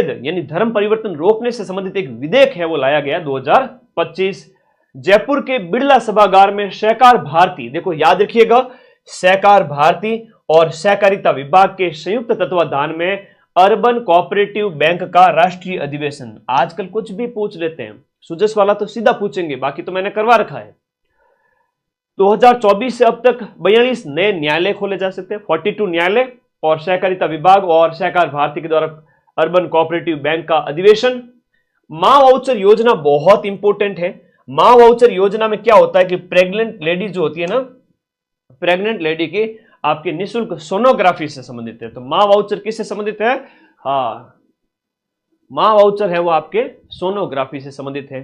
भेद यानी धर्म परिवर्तन रोकने से संबंधित एक विधेयक है वो लाया गया 2025। जयपुर के बिड़ला सभागार में सहकार भारती, देखो याद रखिएगा, सहकार भारती और सहकारिता विभाग के संयुक्त तत्वाधान में अर्बन कोऑपरेटिव बैंक का राष्ट्रीय अधिवेशन। आजकल कुछ भी पूछ लेते हैं, सुजस वाला तो सीधा पूछेंगे, बाकी तो मैंने करवा रखा है। 2024 से अब तक 42 नए न्यायालय खोले जा सकते हैं, 42 न्यायालय, और सहकारिता विभाग और सहकार भारती के द्वारा अर्बन कोऑपरेटिव बैंक का अधिवेशन। मां वाउचर योजना बहुत इंपॉर्टेंट है। मां वाउचर योजना में क्या होता है कि प्रेग्नेंट लेडी जो होती है ना, प्रेग्नेंट लेडी की आपकी निःशुल्क सोनोग्राफी से संबंधित है। तो मां वाउचर किससे संबंधित है? हाँ, मां वाउचर है वो आपके सोनोग्राफी से संबंधित है।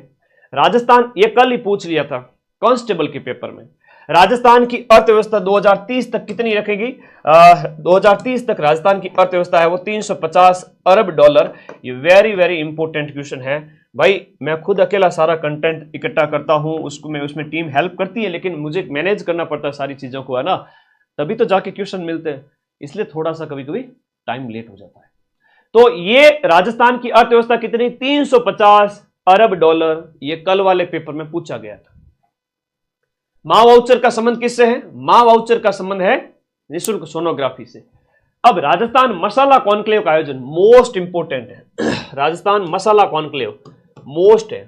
राजस्थान, ये कल ही पूछ लिया था कांस्टेबल के पेपर में, राजस्थान की अर्थव्यवस्था 2030 तक कितनी रखेगी? 2030 तक राजस्थान की अर्थव्यवस्था है वो 350 अरब डॉलर। ये वेरी वेरी इंपॉर्टेंट क्वेश्चन है भाई। मैं खुद अकेला सारा कंटेंट इकट्ठा करता हूं, उसमें टीम हेल्प करती है, लेकिन मुझे मैनेज करना पड़ता है सारी चीजों को, है ना, तभी तो जाके क्वेश्चन मिलते हैं, इसलिए थोड़ा सा कभी कभी टाइम लेट हो जाता है। तो ये राजस्थान की अर्थव्यवस्था कितनी? 350 अरब डॉलर। ये कल वाले पेपर में पूछा गया था। मां वाउचर का संबंध किससे है? मां वाउचर का संबंध है निःशुल्क सोनोग्राफी से। अब राजस्थान मसाला कॉन्क्लेव का आयोजन मोस्ट इंपोर्टेंट है। राजस्थान मसाला कॉन्क्लेव मोस्ट है।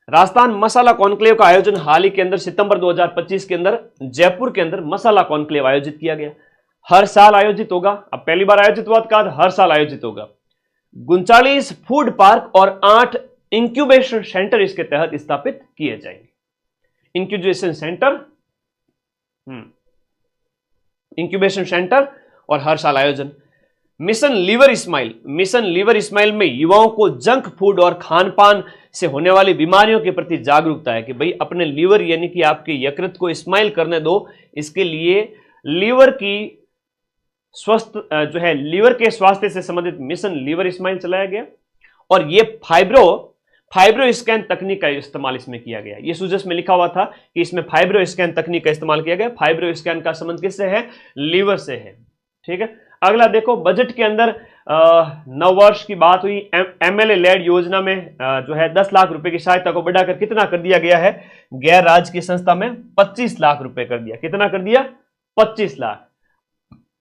राजस्थान मसाला कॉन्क्लेव का आयोजन हाल ही के अंदर सितंबर 2025 के अंदर जयपुर के अंदर मसाला कॉन्क्लेव आयोजित किया गया। हर साल आयोजित होगा, अब पहली बार आयोजित हुआ था, हर साल आयोजित होगा। 39 फूड पार्क और 8 इंक्यूबेशन सेंटर इसके तहत स्थापित किए जाएंगे। इंक्यूबेशन सेंटर और हर साल आयोजन। Mission liver smile, mission liver smile में युवाओं को जंक फूड और खान पान से होने वाली बीमारियों के प्रति जागरूकता है कि भाई अपने लीवर यानी कि आपके यकृत को स्माइल करने दो। इसके लिए लीवर की स्वस्थ जो है लीवर के स्वास्थ्य से संबंधित मिशन लीवर स्माइल चलाया गया। और ये फाइब्रो स्कैन तकनीक का इस्तेमाल इसमें किया गया। ये सुजस में लिखा हुआ था कि इसमें फाइब्रो स्कैन तकनीक का इस्तेमाल किया गया। फाइब्रो स्कैन का संबंध किससे है? लीवर से है। ठीक है, अगला देखो, बजट के अंदर नववर्ष की बात हुई। एमएलए लेड योजना में जो है 10 लाख रुपए की सहायता को बढ़ाकर कितना कर दिया गया है? गैर राजकीय संस्था में 25 लाख रुपए कर दिया। कितना कर दिया? 25 लाख।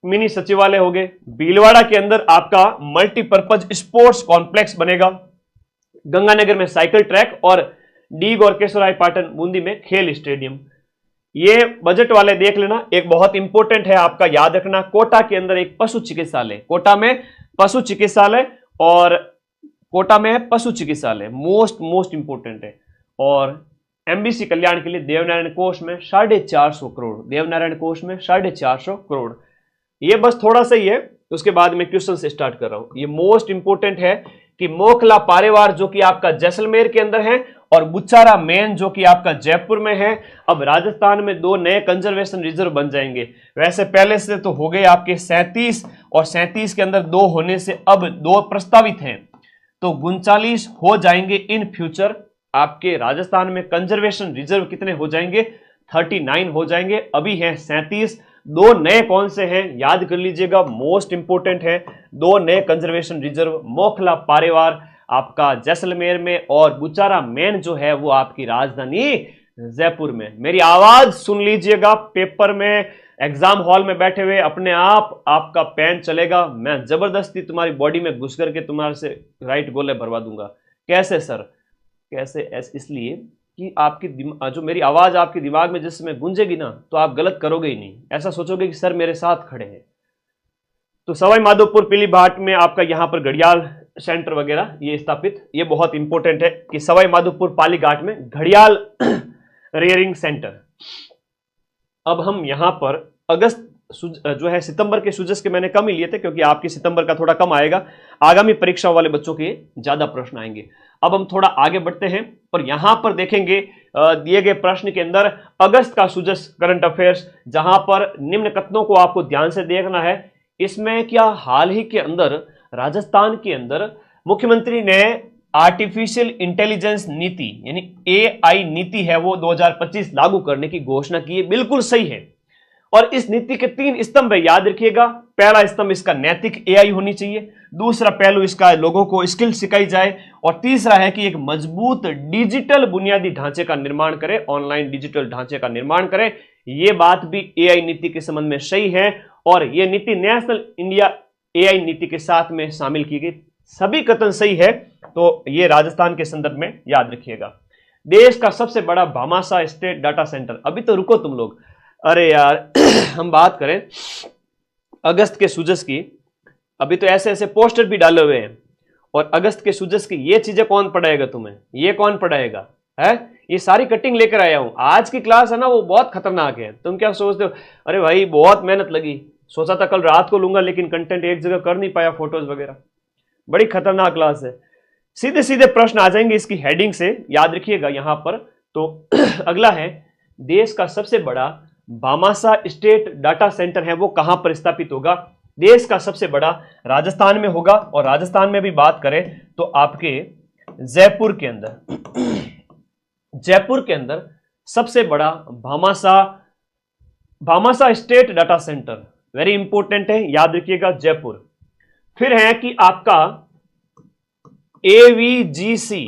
मिनी सचिवालय हो गए। भीलवाड़ा के अंदर आपका मल्टीपर्पज स्पोर्ट्स कॉम्प्लेक्स बनेगा। गंगानगर में साइकिल ट्रैक और डीग और केशवराय पाटन बूंदी में खेल स्टेडियम। ये बजट वाले देख लेना, एक बहुत इंपॉर्टेंट है आपका, याद रखना। कोटा के अंदर एक पशु चिकित्सालय, कोटा में पशु चिकित्सालय और कोटा में है पशु चिकित्सालय, मोस्ट इंपॉर्टेंट है। और एमबीसी कल्याण के लिए देवनारायण कोष में 450 करोड़, देवनारायण कोष में 450 करोड़। ये बस थोड़ा सा ही है, उसके बाद मैं क्वेश्चन से स्टार्ट कर रहा हूं। ये मोस्ट इंपॉर्टेंट है कि मोखला पारेवार जो कि आपका जैसलमेर के अंदर है और बुचारा मेन जो कि आपका जयपुर में है। अब राजस्थान में 2 नए कंजर्वेशन रिजर्व बन जाएंगे। वैसे पहले से तो हो गए आपके 37 और 37 के अंदर 2 होने से अब 2 प्रस्तावित हैं, तो 39 हो जाएंगे इन फ्यूचर। आपके राजस्थान में कंजर्वेशन रिजर्व कितने हो जाएंगे? 39 हो जाएंगे। अभी है 37। 2 नए कौन से हैं याद कर लीजिएगा, मोस्ट इंपोर्टेंट है। 2 नए कंजर्वेशन रिजर्व, मोखला पारेवार आपका जैसलमेर में और बुचारा मेन जो है वो आपकी राजधानी जयपुर में। मेरी आवाज सुन लीजिएगा, पेपर में एग्जाम हॉल में बैठे हुए अपने आप आपका पेन चलेगा, मैं जबरदस्ती तुम्हारी बॉडी में घुस करके तुम्हारे से राइट गोले भरवा दूंगा। कैसे सर? कैसे? इसलिए कि आपकी जो मेरी आवाज आपके दिमाग में जिस समय गूंजेगी ना, तो आप गलत करोगे ही नहीं, ऐसा सोचोगे कि सर मेरे साथ खड़े हैं। तो सवाई माधोपुर पीलीभाट में आपका यहां पर घड़ियाल सेंटर वगैरह ये स्थापित, ये बहुत इंपॉर्टेंट है कि सवाई माधोपुर पालीघाट में घड़ियाल रेयरिंग सेंटर। अब हम यहां पर अगस्त जो है सितंबर के सुजस के मैंने कम ही लिए थे क्योंकि आपके सितंबर का थोड़ा कम आएगा, आगामी परीक्षा वाले बच्चों के ज्यादा प्रश्न आएंगे। अब हम थोड़ा आगे बढ़ते हैं और यहां पर देखेंगे दिए गए प्रश्न के अंदर अगस्त का सुजस करंट अफेयर्स, जहां पर निम्न कथनों को आपको ध्यान से देखना है। इसमें क्या हाल ही के अंदर राजस्थान के अंदर मुख्यमंत्री ने आर्टिफिशियल इंटेलिजेंस नीति यानी AI नीति है वो 2025 लागू करने की घोषणा की है। बिल्कुल सही है। और इस नीति के 3 स्तंभ है, याद रखिएगा। पहला स्तंभ इसका नैतिक एआई होनी चाहिए, दूसरा पहलू इसका लोगों को स्किल सिखाई जाए, और तीसरा है कि एक मजबूत डिजिटल बुनियादी ढांचे का निर्माण करे, ऑनलाइन डिजिटल ढांचे का निर्माण करे। ये बात भी एआई नीति के संबंध में सही है, और यह नीति नेशनल इंडिया एआई नीति के साथ में शामिल की गई, सभी कथन सही है। तो ये राजस्थान के संदर्भ में याद रखिएगा। देश का सबसे बड़ा भामाशाह स्टेट डाटा सेंटर, अभी तो रुको तुम लोग, अरे यार हम बात करें अगस्त के सूजस की, अभी तो ऐसे ऐसे पोस्टर भी डाले हुए हैं, और अगस्त के सूजस की ये चीजें कौन पढ़ाएगा तुम्हें, ये कौन पढ़ाएगा है? ये सारी कटिंग लेकर आया हूं। आज की क्लास है ना वो बहुत खतरनाक है। तुम क्या सोचते हो, अरे भाई बहुत मेहनत लगी, सोचा था कल रात को लूंगा लेकिन कंटेंट एक जगह कर नहीं पाया, फोटोज वगैरह। बड़ी खतरनाक क्लास है। सीधे सीधे प्रश्न आ जाएंगे इसकी हेडिंग से, याद रखिएगा यहां पर। तो अगला है, देश का सबसे बड़ा भामाशाह स्टेट डाटा सेंटर है वो कहां पर स्थापित होगा? देश का सबसे बड़ा राजस्थान में होगा, और राजस्थान में भी बात करें तो आपके जयपुर के अंदर, जयपुर के अंदर सबसे बड़ा Bhamashah state data centre, very important है, याद रखिएगा जयपुर। फिर है कि आपका एवीजीसी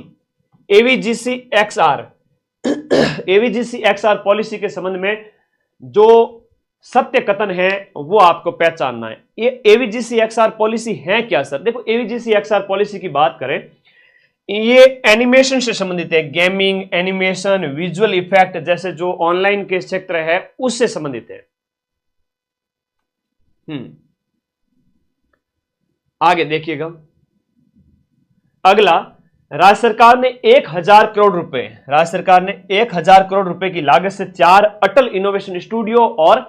एक्सआर पॉलिसी के संबंध में जो सत्य कथन है वो आपको पहचानना है। ये एवीजीसी एक्सआर पॉलिसी है क्या सर? देखो एवीजीसी एक्सआर पॉलिसी की बात करें, ये एनिमेशन से संबंधित है, गेमिंग, एनिमेशन, विजुअल इफेक्ट जैसे जो ऑनलाइन के क्षेत्र है उससे संबंधित है। आगे देखिएगा, अगला, राज्य सरकार ने 1000 करोड़ रुपए, राज्य सरकार ने 1000 करोड़ रुपए की लागत से 4 अटल इनोवेशन स्टूडियो और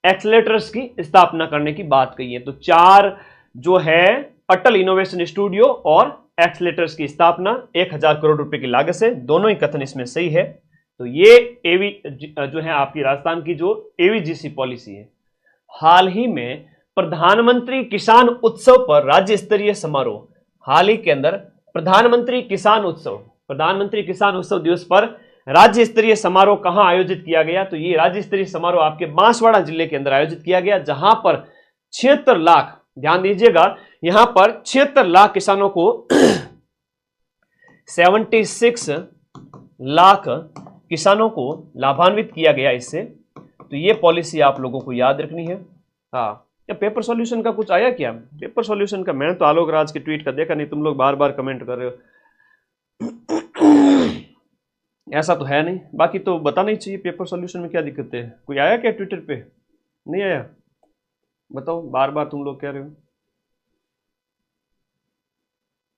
एक्सेलेटर्स की स्थापना करने की बात कही है। तो 4 जो है अटल इनोवेशन स्टूडियो और एक्सेलेटर्स की स्थापना 1000 करोड़ रुपए की लागत से, दोनों ही कथन इसमें सही है। तो ये एवी जो है आपकी राजस्थान की जो एवीजीसी पॉलिसी है। हाल ही में प्रधानमंत्री किसान उत्सव पर राज्य स्तरीय समारोह, हाल ही के अंदर प्रधानमंत्री किसान उत्सव दिवस पर राज्य स्तरीय समारोह कहां आयोजित किया गया? तो ये राज्य स्तरीय समारोह आपके बांसवाड़ा जिले के अंदर आयोजित किया गया, जहां पर 76 लाख, ध्यान दीजिएगा, यहां पर 76 लाख किसानों को 76 लाख किसानों को लाभान्वित किया गया इससे। तो ये पॉलिसी आप लोगों को याद रखनी है। हाँ, या पेपर सॉल्यूशन का कुछ आया क्या? पेपर सॉल्यूशन का मैंने तो आलोक राज के ट्वीट का देखा नहीं, तुम लोग बार बार कमेंट कर रहे हो। ऐसा तो है नहीं, बाकी तो बताना ही चाहिए पेपर सॉल्यूशन में क्या दिक्कत है। कोई आया क्या ट्विटर पे? नहीं आया? बताओ, बार बार तुम लोग कह रहे हो।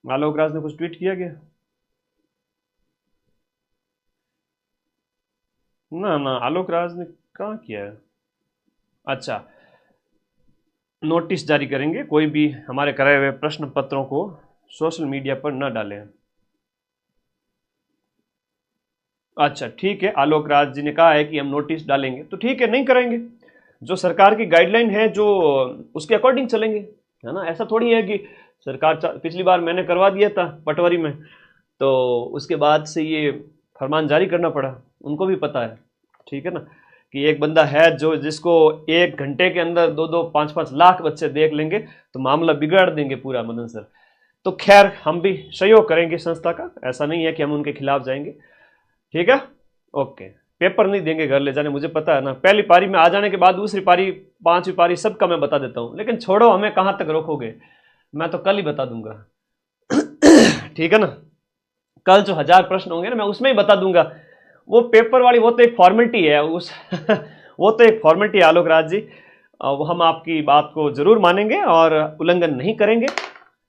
आलोक राज ने कुछ ट्वीट किया क्या? ना ना, आलोक राज ने कहाँ किया है? अच्छा, नोटिस जारी करेंगे, कोई भी हमारे कराए हुए प्रश्न पत्रों को सोशल मीडिया पर न डालें। अच्छा ठीक है, आलोक राज जी ने कहा है कि हम नोटिस डालेंगे, तो ठीक है, नहीं करेंगे। जो सरकार की गाइडलाइन है जो उसके अकॉर्डिंग चलेंगे, है ना। ऐसा थोड़ी है कि सरकार, पिछली बार मैंने करवा दिया था पटवारी में, तो उसके बाद से ये फरमान जारी करना पड़ा, उनको भी पता है, ठीक है ना, कि एक बंदा है जो जिसको 1 घंटे के अंदर 2-2, 5-5 लाख बच्चे देख लेंगे तो मामला बिगाड़ देंगे पूरा मदन सर। तो खैर हम भी सहयोग करेंगे संस्था का, ऐसा नहीं है कि हम उनके खिलाफ जाएंगे, ठीक है। ओके, पेपर नहीं देंगे घर ले जाने, मुझे पता है ना। पहली पारी में आ जाने के बाद दूसरी पारी, 5वीं पारी सबका मैं बता देता हूँ, लेकिन छोड़ो, हमें कहाँ तक रोकोगे, मैं तो कल ही बता दूंगा, ठीक है ना। कल जो 1000 प्रश्न होंगे ना, मैं उसमें ही बता दूंगा। वो पेपर वाली वो तो एक फॉर्मेलिटी है, उस वो तो एक फॉर्मेलिटी है आलोक राज जी, वो हम आपकी बात को जरूर मानेंगे और उल्लंघन नहीं करेंगे,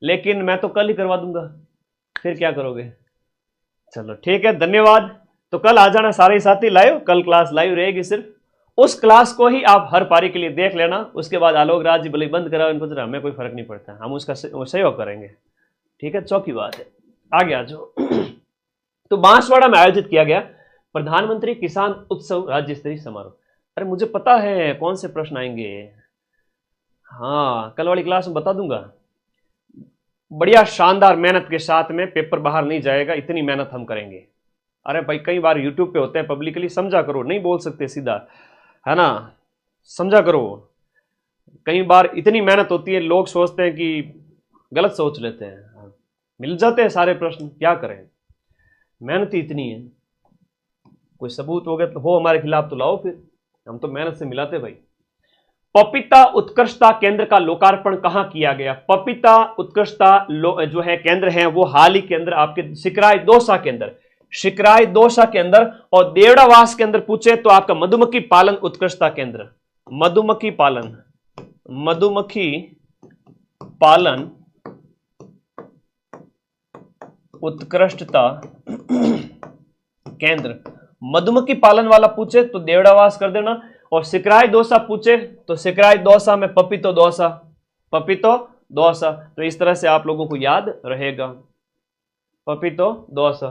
लेकिन मैं तो कल ही करवा दूंगा, फिर क्या करोगे। चलो ठीक है, धन्यवाद। तो कल आ जाना सारे साथी लाइव, कल क्लास लाइव रहेगी, सिर्फ उस क्लास को ही आप हर पारी के लिए देख लेना। उसके बाद आलोक राज जी भले बंद कराओ, इनको हमें कोई फर्क नहीं पड़ता, हम उसका सहयोग करेंगे, ठीक है। चौकी बात है, आगे आ जाओ। तो बांसवाड़ा में आयोजित किया गया प्रधानमंत्री किसान उत्सव राज्य स्तरीय समारोह। अरे मुझे पता है कौन से प्रश्न आएंगे, हाँ कल वाली क्लास में बता दूंगा। बढ़िया शानदार मेहनत के साथ में पेपर बाहर नहीं जाएगा, इतनी मेहनत हम करेंगे। अरे भाई कई बार यूट्यूब पे होते हैं, पब्लिकली समझा करो, नहीं बोल सकते सीधा, है ना, समझा करो। कई बार इतनी मेहनत होती है, लोग सोचते हैं कि गलत सोच लेते हैं, मिल जाते हैं सारे प्रश्न, क्या करें, मेहनत ही इतनी है। कोई सबूत हो हमारे खिलाफ तो लाओ, फिर हम तो मेहनत से मिलाते भाई। पपीता उत्कृष्टता केंद्र का लोकार्पण कहां किया गया? पपीता उत्कृष्टता जो है केंद्र है वो हाल ही के अंदर आपके सिकराय दौसा के अंदर, सिकराय दौसा के अंदर, और देवड़ावास के अंदर पूछे तो आपका मधुमक्खी पालन उत्कृष्टता केंद्र, मधुमक्खी पालन, मधुमक्खी पालन उत्कृष्टता केंद्र, मधुमक्खी पालन वाला पूछे तो देवड़ावास कर देना, और सिकराय दौसा पूछे तो सिकराय दौसा में पपीतो दौसा, पपीतो दौसा। तो इस तरह से आप लोगों को याद रहेगा, पपीतो दौसा।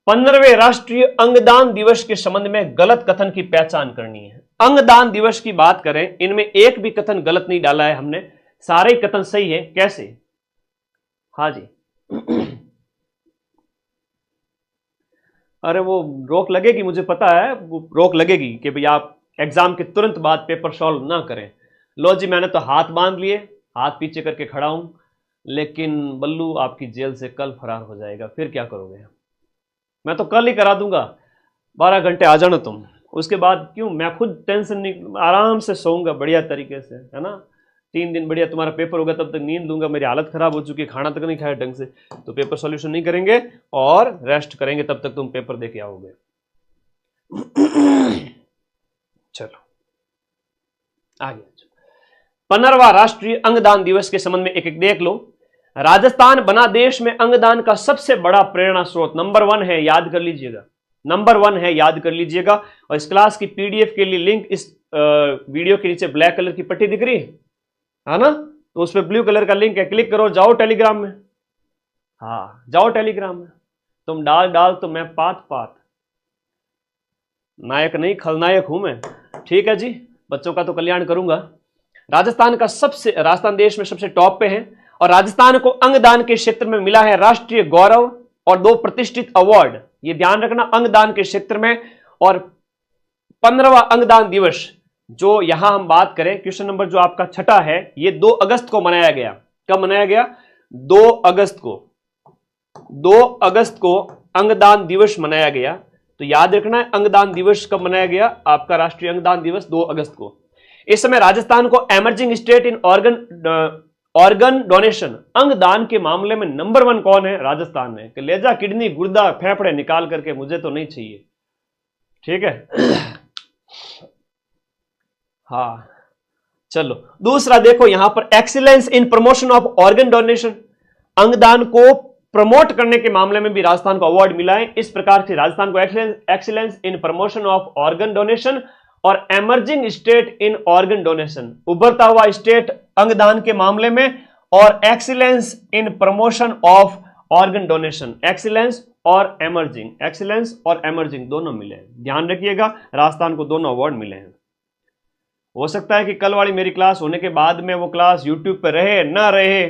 15वें राष्ट्रीय अंगदान दिवस के संबंध में गलत कथन की पहचान करनी है। अंगदान दिवस की बात करें, इनमें एक भी कथन गलत नहीं डाला है हमने, सारे कथन सही है। कैसे? हाँ जी अरे वो रोक लगेगी, मुझे पता है वो रोक लगेगी कि भाई आप एग्जाम के तुरंत बाद पेपर सॉल्व ना करें। लो जी, मैंने तो हाथ बांध लिए, हाथ पीछे करके खड़ा हूं, लेकिन बल्लू आपकी जेल से कल फरार हो जाएगा, फिर क्या करोगे? मैं तो कल ही करा दूंगा, 12 घंटे आ जाना तुम, उसके बाद क्यों, मैं खुद टेंशन नहीं, आराम से सोऊंगा बढ़िया तरीके से, है ना। 3 दिन बढ़िया तुम्हारा पेपर होगा, तब तक नींद लूंगा, मेरी हालत खराब हो चुकी है, खाना तक नहीं खाया ढंग से, तो पेपर सॉल्यूशन नहीं करेंगे और रेस्ट करेंगे, तब तक तुम पेपर देके आओगे। चलो आगे। 15वां राष्ट्रीय अंगदान दिवस के संबंध में एक एक देख लो। राजस्थान बना देश में अंगदान का सबसे बड़ा प्रेरणा स्रोत, नंबर 1 है, याद कर लीजिएगा, नंबर 1 है, याद कर लीजिएगा। और इस क्लास की पीडीएफ के लिए लिंक इस वीडियो के नीचे ब्लैक कलर की पट्टी दिख रही है ना, तो उस पर ब्लू कलर का लिंक है, क्लिक करो, जाओ टेलीग्राम में, हाँ जाओ टेलीग्राम में, तुम डाल तो मैं पात, नायक नहीं खलनायक हूं मैं, ठीक है जी, बच्चों का तो कल्याण करूंगा। राजस्थान देश में सबसे टॉप पे है, और राजस्थान को अंगदान के क्षेत्र में मिला है राष्ट्रीय गौरव और 2 प्रतिष्ठित अवार्ड, ये ध्यान रखना, अंगदान के क्षेत्र में। और 15वां अंगदान दिवस जो यहां हम बात करें, क्वेश्चन नंबर जो आपका 6 है, ये 2 अगस्त को मनाया गया। कब मनाया गया? 2 अगस्त को, 2 अगस्त को अंगदान दिवस मनाया गया। तो याद रखना है, अंगदान दिवस कब मनाया गया? आपका राष्ट्रीय अंगदान दिवस 2 अगस्त को। इस समय राजस्थान को emerging state in organ donation, अंगदान के मामले में नंबर 1 कौन है? राजस्थान है। कलेजा, किडनी, गुर्दा, फेफड़े निकाल करके, मुझे तो नहीं चाहिए, ठीक है। हाँ चलो, दूसरा देखो यहां पर, excellence in promotion of organ donation, अंगदान को प्रमोट करने के मामले में भी राजस्थान को अवार्ड मिला है। इस प्रकार से राजस्थान को excellence in promotion of organ donation और emerging state in organ donation, उभरता हुआ स्टेट अंगदान के मामले में, और excellence in promotion of organ donation, excellence और एमर्जिंग दोनों मिले हैं। ध्यान रखिएगा, राजस्थान को दोनों अवार्ड मिले हैं। हो सकता है कि कल वाली मेरी क्लास होने के बाद में वो क्लास यूट्यूब पर रहे ना रहे,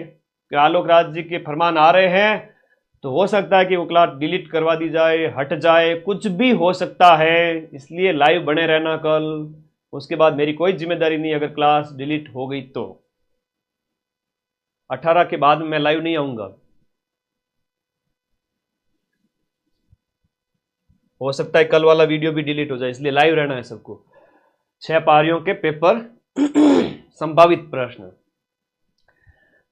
आलोक राज जी के फरमान आ रहे हैं, तो हो सकता है कि वो क्लास डिलीट करवा दी जाए, हट जाए, कुछ भी हो सकता है, इसलिए लाइव बने रहना कल। उसके बाद मेरी कोई जिम्मेदारी नहीं अगर क्लास डिलीट हो गई तो। 18 के बाद मैं लाइव नहीं आऊंगा, हो सकता है कल वाला वीडियो भी डिलीट हो जाए, इसलिए लाइव रहना है सबको। 6 पारियों के पेपर संभावित प्रश्न।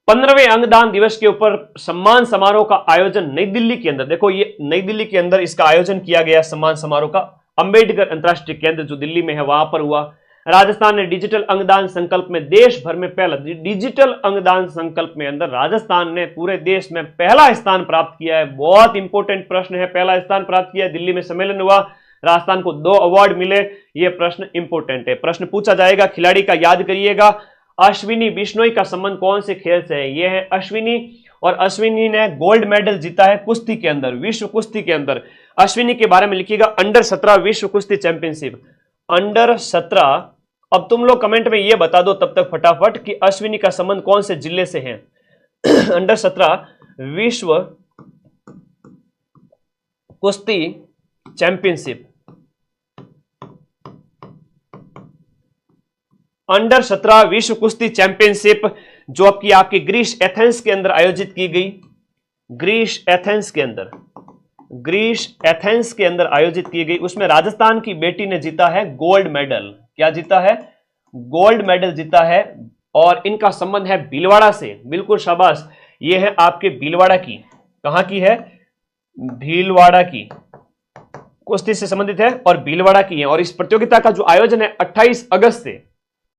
15वें अंगदान दिवस के ऊपर सम्मान समारोह का आयोजन नई दिल्ली के अंदर, देखो ये नई दिल्ली के अंदर इसका आयोजन किया गया सम्मान समारोह का, अंबेडकर अंतरराष्ट्रीय केंद्र जो दिल्ली में है वहां पर हुआ। राजस्थान ने डिजिटल अंगदान संकल्प में देश भर में पहला, डिजिटल अंगदान संकल्प में अंदर राजस्थान ने पूरे देश में पहला स्थान प्राप्त किया है। बहुत इंपॉर्टेंट प्रश्न है, पहला स्थान प्राप्त किया है। दिल्ली में सम्मेलन हुआ, राजस्थान को 2 अवार्ड मिले, यह प्रश्न इंपॉर्टेंट है, प्रश्न पूछा जाएगा। खिलाड़ी का याद करिएगा, अश्विनी बिश्नोई का संबंध कौन से खेल से है? यह है अश्विनी, और अश्विनी ने गोल्ड मेडल जीता है कुश्ती के अंदर, विश्व कुश्ती के अंदर। अश्विनी के बारे में लिखिएगा, अंडर 17 विश्व कुश्ती चैंपियनशिप, अंडर 17। अब तुम लोग कमेंट में यह बता दो तब तक फटाफट कि अश्विनी का संबंध कौन से जिले से है। अंडर 17 विश्व कुश्ती चैंपियनशिप, अंडर 17 विश्व कुश्ती चैंपियनशिप जो आपकी ग्रीस एथेंस के अंदर आयोजित की गई, ग्रीस एथेंस के अंदर आयोजित की गई, उसमें राजस्थान की बेटी ने जीता है गोल्ड मेडल। क्या जीता है? गोल्ड मेडल जीता है। और इनका संबंध है भीलवाड़ा से। बिल्कुल शाबाश, ये है आपके भीलवाड़ा की। कहां की है? भीलवाड़ा की, कुश्ती से संबंधित है और भीलवाड़ा की है। और इस प्रतियोगिता का जो आयोजन है 28 अगस्त से